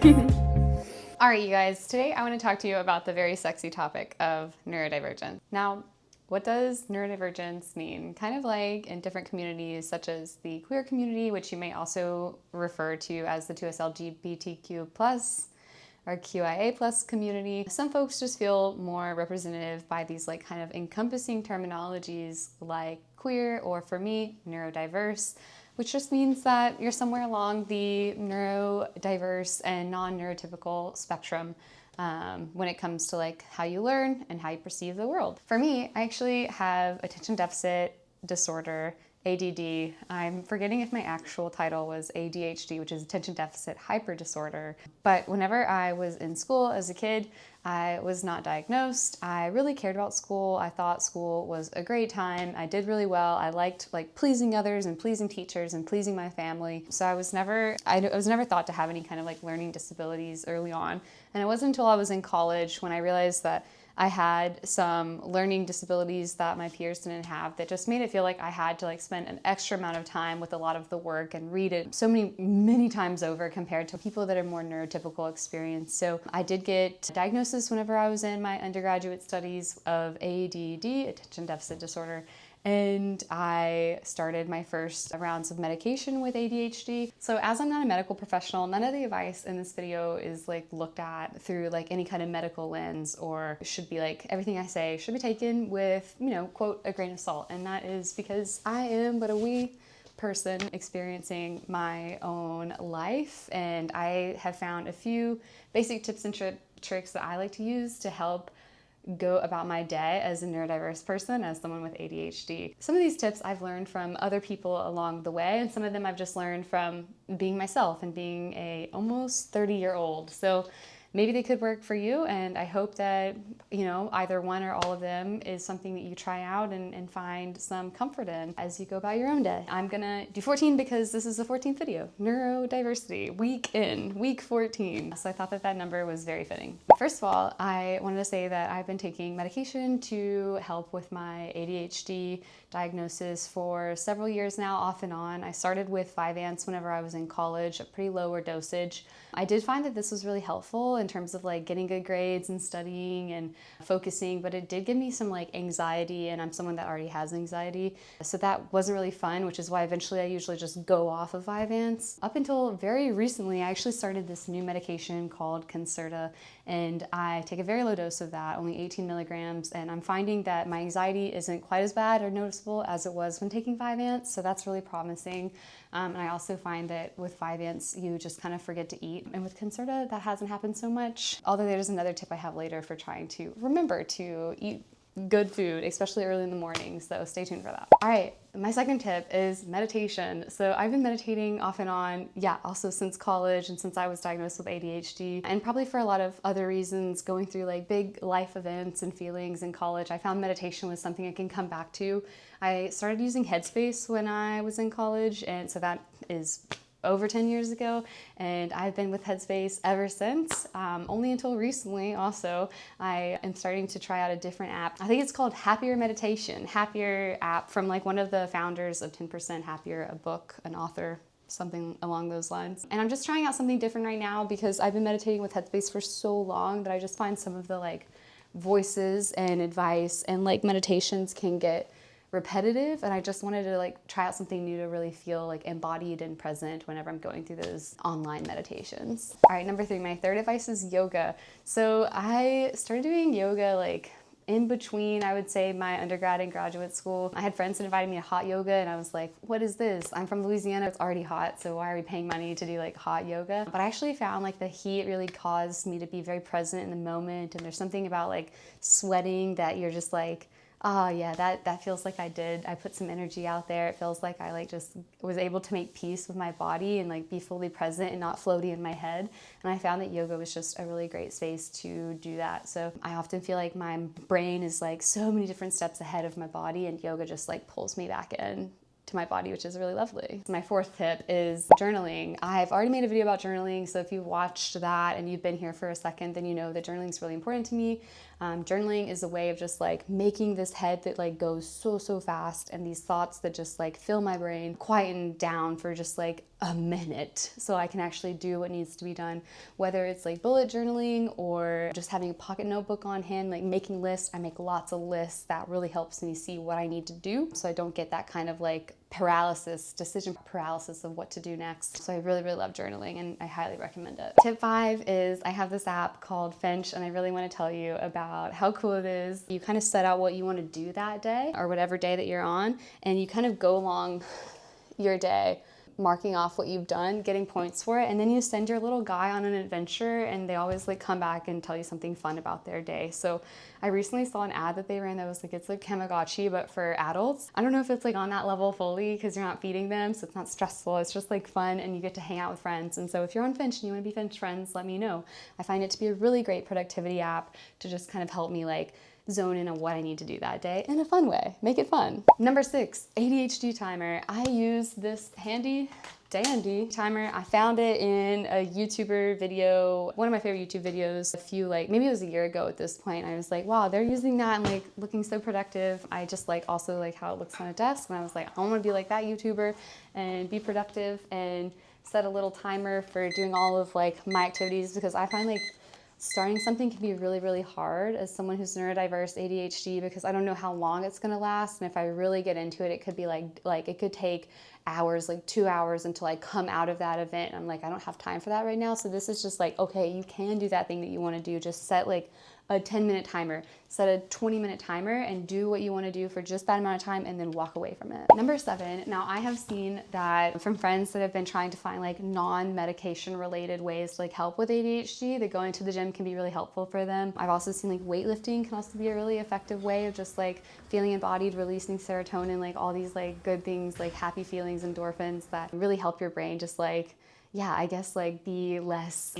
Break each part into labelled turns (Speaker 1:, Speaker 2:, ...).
Speaker 1: All right, you guys, today I want to talk to you about the very sexy topic of neurodivergence. Now, what does neurodivergence mean? Kind of like in different communities, such as the queer community, which you may also refer to as the 2SLGBTQ+ or QIA+ community. Some folks just feel more representative by these like kind of encompassing terminologies like queer, or for me, neurodiverse, which just means that you're somewhere along the neurodiverse and non-neurotypical spectrum when it comes to like how you learn and how you perceive the world. For me, I actually have attention deficit disorder, ADD. I'm forgetting if my actual title was ADHD, which is attention deficit hyper disorder. But whenever I was in school as a kid, I was not diagnosed. I really cared about school. I thought school was a great time. I did really well. I liked like pleasing others and pleasing teachers and pleasing my family. So I was never thought to have any kind of like learning disabilities early on. And it wasn't until I was in college when I realized that I had some learning disabilities that my peers didn't have that just made it feel like I had to like spend an extra amount of time with a lot of the work and read it so many times over compared to people that are more neurotypical experience. So I did get a diagnosis whenever I was in my undergraduate studies of ADD, attention deficit disorder, and I started my first rounds of medication with ADHD. So as I'm not a medical professional, none of the advice in this video is like looked at through like any kind of medical lens, or should be like everything I say should be taken with, you know, quote, a grain of salt. And that is because I am but a wee person experiencing my own life, and I have found a few basic tips and tricks that I like to use to help go about my day as a neurodiverse person, as someone with ADHD. Some of these tips I've learned from other people along the way, and some of them I've just learned from being myself and being a almost 30-year-old. So maybe they could work for you, and I hope that, you know, either one or all of them is something that you try out and find some comfort in as you go about your own day. I'm gonna do 14 because this is the 14th video. Neurodiversity, week 14. So I thought that that number was very fitting. First of all, I wanted to say that I've been taking medication to help with my ADHD diagnosis for several years now, off and on. I started with Vyvanse whenever I was in college, a pretty lower dosage. I did find that this was really helpful in terms of like getting good grades and studying and focusing, but it did give me some like anxiety, and I'm someone that already has anxiety. So that wasn't really fun, which is why eventually I usually just go off of Vyvanse. Up until very recently, I actually started this new medication called Concerta, and I take a very low dose of that, only 18 milligrams, and I'm finding that my anxiety isn't quite as bad or noticeable as it was when taking Vyvanse, so that's really promising. And I also find that with Vyvanse, you just kind of forget to eat. And with Concerta, that hasn't happened so much. Although there's another tip I have later for trying to remember to eat good food, especially early in the morning, so stay tuned for that. All right, my second tip is meditation. So I've been meditating off and on, also since college and since I was diagnosed with ADHD, and probably for a lot of other reasons, going through like big life events and feelings in college, I found meditation was something I can come back to. I started using Headspace when I was in college, and so that is over 10 years ago, and I've been with Headspace ever since. Only until recently also, I am starting to try out a different app. I think it's called Happier Meditation, Happier app, from like one of the founders of 10% Happier, a book, an author, something along those lines. And I'm just trying out something different right now because I've been meditating with Headspace for so long that I just find some of the like voices and advice and like meditations can get repetitive, and I just wanted to like try out something new to really feel like embodied and present whenever I'm going through those online meditations. All right, number 3, my third advice is yoga. So I started doing yoga like in between, I would say, my undergrad and graduate school. I had friends that invited me to hot yoga, and I was like, what is this? I'm from Louisiana, it's already hot, so why are we paying money to do like hot yoga? But I actually found like the heat really caused me to be very present in the moment, and there's something about like sweating that you're just like, oh yeah, that feels like I put some energy out there. It feels like I like just was able to make peace with my body and like be fully present and not floaty in my head. And I found that yoga was just a really great space to do that. So I often feel like my brain is like so many different steps ahead of my body, and yoga just like pulls me back in to my body, which is really lovely. My fourth tip is journaling. I've already made a video about journaling, so if you've watched that and you've been here for a second, then you know that journaling is really important to me. Journaling is a way of just like making this head that goes so fast, and these thoughts that just like fill my brain quieten down for just like a minute so I can actually do what needs to be done, whether it's like bullet journaling or just having a pocket notebook on hand, like making lists. I make lots of lists. That really helps me see what I need to do so I don't get that kind of like decision paralysis of what to do next. So I really, really love journaling and I highly recommend it. Tip 5 is I have this app called Finch and I really want to tell you about how cool it is. You kind of set out what you want to do that day or whatever day that you're on, and you kind of go along your day marking off what you've done, getting points for it, and then you send your little guy on an adventure and they always like come back and tell you something fun about their day. So I recently saw an ad that they ran that was like, it's like Tamagotchi but for adults. I don't know if it's like on that level fully because you're not feeding them, so it's not stressful. It's just like fun and you get to hang out with friends. And so if you're on Finch and you want to be Finch friends, let me know. I find it to be a really great productivity app to just kind of help me like zone in on what I need to do that day in a fun way. Make it fun. Number 6, ADHD Timer. I use this handy dandy timer. I found it in a YouTuber video, one of my favorite YouTube videos, maybe it was a year ago at this point. I was like, wow, they're using that and like looking so productive. I just like also like how it looks on a desk, and I was like, I want to be like that YouTuber and be productive and set a little timer for doing all of like my activities, because I find like starting something can be really, really hard as someone who's neurodiverse, ADHD, because I don't know how long it's gonna last. And if I really get into it, it could be like it could take hours, like 2 hours until I come out of that event. And I'm like, I don't have time for that right now. So this is just like, okay, you can do that thing that you wanna do. Just set like a 10-minute timer, set a 20-minute timer and do what you wanna do for just that amount of time and then walk away from it. Number 7, now I have seen that from friends that have been trying to find like non-medication related ways to like help with ADHD, that going to the gym can be really helpful for them. I've also seen like weightlifting can also be a really effective way of just like feeling embodied, releasing serotonin, like all these like good things, like happy feelings, endorphins that really help your brain just like, yeah, I guess like be less,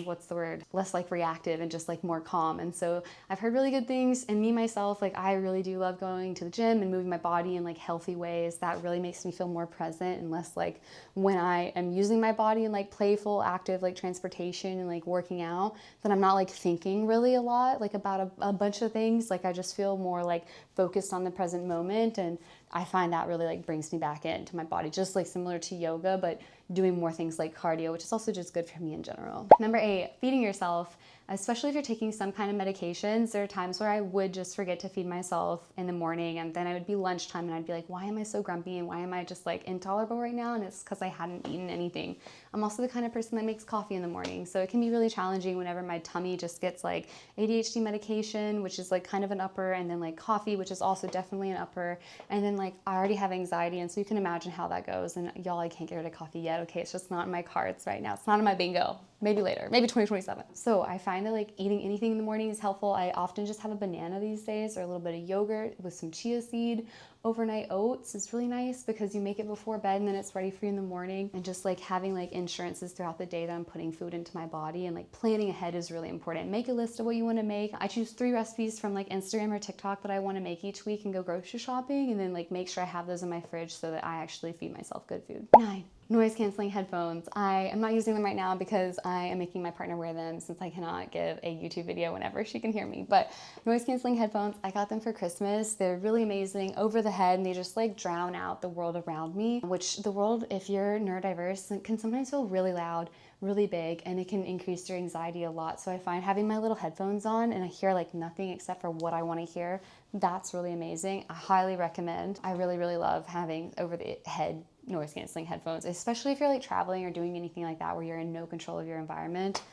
Speaker 1: less like reactive and just like more calm. And so I've heard really good things, and me myself, like I really do love going to the gym and moving my body in like healthy ways. That really makes me feel more present and less like when I am using my body in like playful, active like transportation and like working out, then I'm not like thinking really a lot like about a bunch of things. Like I just feel more like focused on the present moment, and I find that really like brings me back into my body, just like similar to yoga, but doing more things like cardio, which is also just good for me in general. Number 8, feeding yourself. Especially if you're taking some kind of medications, there are times where I would just forget to feed myself in the morning, and then it would be lunchtime and I'd be like, why am I so grumpy and why am I just like intolerable right now? And it's because I hadn't eaten anything. I'm also the kind of person that makes coffee in the morning, so it can be really challenging whenever my tummy just gets like ADHD medication, which is like kind of an upper, and then like coffee, which is also definitely an upper, and then like I already have anxiety, and so you can imagine how that goes. And y'all, I can't get rid of coffee yet. Okay, it's just not in my cards right now. It's not in my bingo. Maybe later, maybe 2027. So I find that like eating anything in the morning is helpful. I often just have a banana these days, or a little bit of yogurt with some chia seed. Overnight oats is really nice because you make it before bed and then it's ready for you in the morning. And just like having like insurances throughout the day that I'm putting food into my body, and like planning ahead is really important. Make a list of what you want to make. I choose 3 recipes from like Instagram or TikTok that I want to make each week and go grocery shopping, and then like make sure I have those in my fridge so that I actually feed myself good food. 9, noise canceling headphones. I am not using them right now because I am making my partner wear them, since I cannot give a YouTube video whenever she can hear me. But noise canceling headphones, I got them for Christmas. They're really amazing, over the head, and they just like drown out the world around me, which the world, if you're neurodiverse, can sometimes feel really loud, really big, and it can increase your anxiety a lot. So I find having my little headphones on and I hear like nothing except for what I want to hear, that's really amazing. I highly recommend. I really, really love having over the head noise canceling headphones, especially if you're like traveling or doing anything like that where you're in no control of your environment.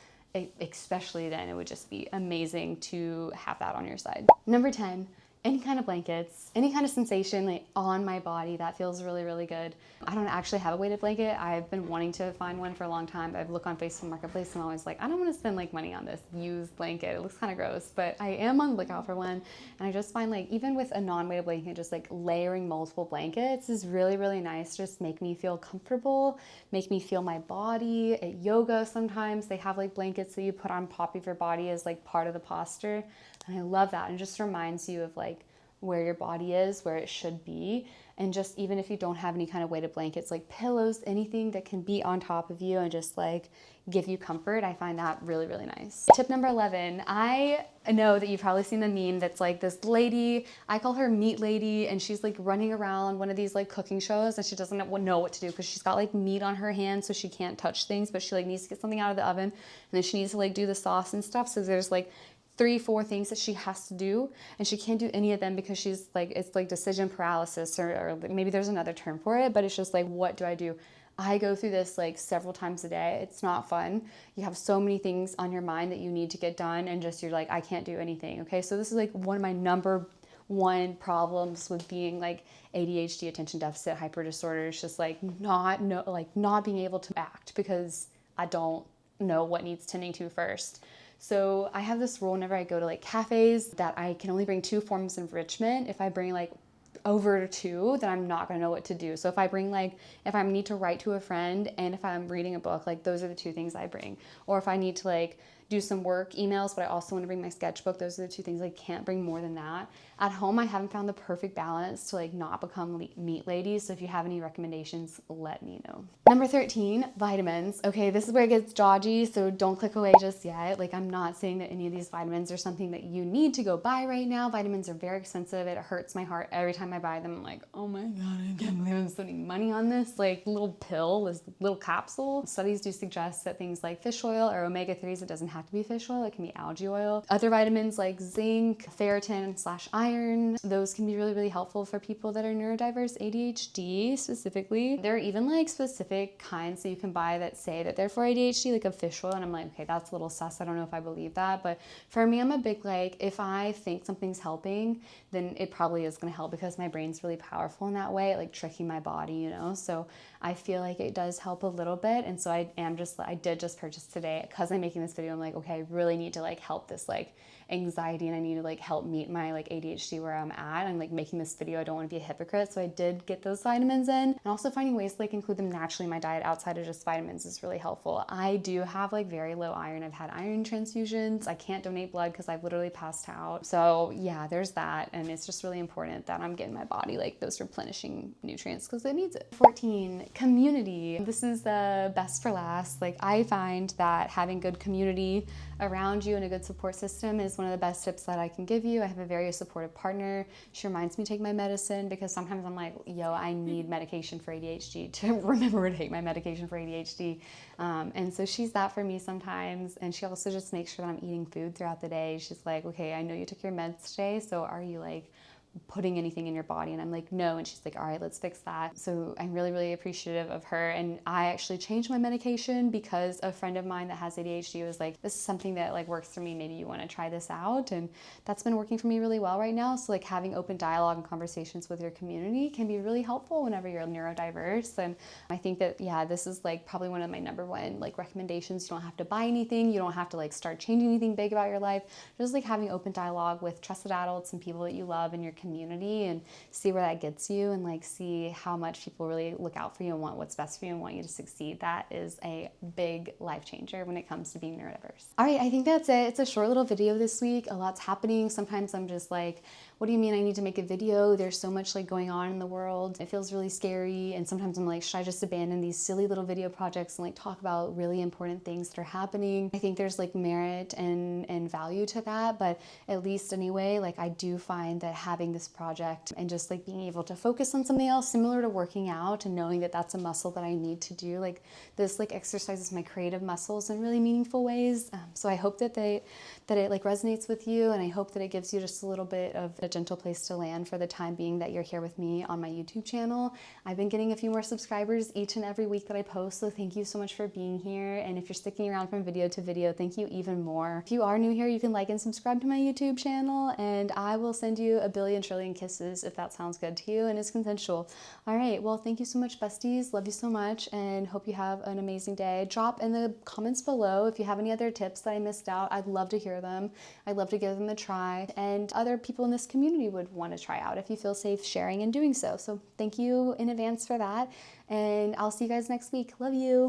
Speaker 1: Especially then, it would just be amazing to have that on your side. Number 10, any kind of blankets, any kind of sensation like on my body that feels really, really good. I don't actually have a weighted blanket. I've been wanting to find one for a long time, but I've looked on Facebook Marketplace and I'm always like, I don't want to spend like money on this used blanket. It looks kind of gross, but I am on the lookout for one. And I just find like, even with a non-weighted blanket, just like layering multiple blankets is really, really nice. Just make me feel comfortable, make me feel my body. At yoga, sometimes they have like blankets that you put on top of your body as like part of the posture. And I love that. And it just reminds you of like where your body is, where it should be. And just even if you don't have any kind of weighted blankets, like pillows, anything that can be on top of you and just like give you comfort, I find that really, really nice. Tip number 11, I know that you've probably seen the meme that's like this lady, I call her Meat Lady, and she's like running around one of these like cooking shows and she doesn't know what to do because she's got like meat on her hands so she can't touch things, but she like needs to get something out of the oven and then she needs to like do the sauce and stuff. So there's like 3-4 things that she has to do and she can't do any of them because she's like, it's like decision paralysis or maybe there's another term for it, but it's just like, what do I do? I go through this like several times a day. It's not fun. You have so many things on your mind that you need to get done and just you're like, I can't do anything. Okay, so this is like one of my number one problems with being like ADHD, attention deficit hyper disorder. It's just like not being able to act because I don't know what needs tending to first. So I have this rule whenever I go to like cafes that I can only bring 2 forms of enrichment. If I bring like over 2, then I'm not gonna know what to do. So if I need to write to a friend and if I'm reading a book, like those are the 2 things I bring. Or if I need to like do some work emails, but I also want to bring my sketchbook, those are the 2 things. I can't bring more than that. At home, I haven't found the perfect balance to like not become meat lady. So if you have any recommendations, let me know. Number 13, vitamins. Okay, this is where it gets dodgy, so don't click away just yet. Like I'm not saying that any of these vitamins are something that you need to go buy right now. Vitamins are very expensive. It hurts my heart every time I buy them. I'm like, oh my God, I can't believe I'm spending money on this like little pill, this little capsule. Studies do suggest that things like fish oil or omega-3s, it doesn't have to be fish oil, it can be algae oil. Other vitamins like zinc, ferritin/iron, those can be really, really helpful for people that are neurodiverse, ADHD specifically. There are even like specific kinds that you can buy that say that they're for ADHD, like a fish oil, and I'm like, okay, that's a little sus. I don't know if I believe that, but for me, I'm a big like, if I think something's helping, then it probably is gonna help because my brain's really powerful in that way, like tricking my body, you know? So I feel like it does help a little bit. And so I did just purchase today because I'm making this video. I'm like, okay, I really need to like help this like anxiety and I need to like help meet my like ADHD where I'm at. I'm like making this video. I don't want to be a hypocrite. So I did get those vitamins in and also finding ways to like include them naturally in my diet outside of just vitamins is really helpful. I do have like very low iron. I've had iron transfusions. I can't donate blood because I've literally passed out. So yeah, there's that. And it's just really important that I'm getting my body like those replenishing nutrients because it needs it. 14, community. This is the best for last. Like I find that having good community around you and a good support system is one of the best tips that I can give you. I have a very supportive partner. She reminds me to take my medicine because sometimes I'm like, yo, I need medication for ADHD to remember to take my medication for ADHD. And so she's that for me sometimes. And she also just makes sure that I'm eating food throughout the day. She's like, okay, I know you took your meds today, so are you like putting anything in your body? And I'm like, no. And she's like, all right, let's fix that. So I'm really, really appreciative of her. And I actually changed my medication because a friend of mine that has ADHD was like, this is something that like works for me. Maybe you want to try this out. And that's been working for me really well right now. So like having open dialogue and conversations with your community can be really helpful whenever you're neurodiverse. And I think that, yeah, this is like probably one of my number one like recommendations. You don't have to buy anything. You don't have to like start changing anything big about your life. Just like having open dialogue with trusted adults and people that you love in your community and see where that gets you and like see how much people really look out for you and want what's best for you and want you to succeed. That is a big life changer when it comes to being neurodiverse. All right, I think that's it. It's a short little video this week. A lot's happening. Sometimes I'm just like, what do you mean I need to make a video? There's so much like going on in the world. It feels really scary. And sometimes I'm like, should I just abandon these silly little video projects and like talk about really important things that are happening? I think there's like merit and value to that, but at least anyway, like I do find that having this project and just like being able to focus on something else similar to working out and knowing that that's a muscle that I need to do, like this like exercises my creative muscles in really meaningful ways. So I hope that it like resonates with you, and I hope that it gives you just a little bit of a gentle place to land for the time being that you're here with me on my YouTube channel. I've been getting a few more subscribers each and every week that I post, so thank you so much for being here. And if you're sticking around from video to video, thank you even more. If you are new here, you can like and subscribe to my YouTube channel, and I will send you a billion trillion kisses if that sounds good to you and is consensual. All right, well, thank you so much, besties. Love you so much and hope you have an amazing day. Drop in the comments below if you have any other tips that I missed out. I'd love to hear them. I'd love to give them a try, and other people in this community would want to try out if you feel safe sharing and doing so. So thank you in advance for that, and I'll see you guys next week. Love you.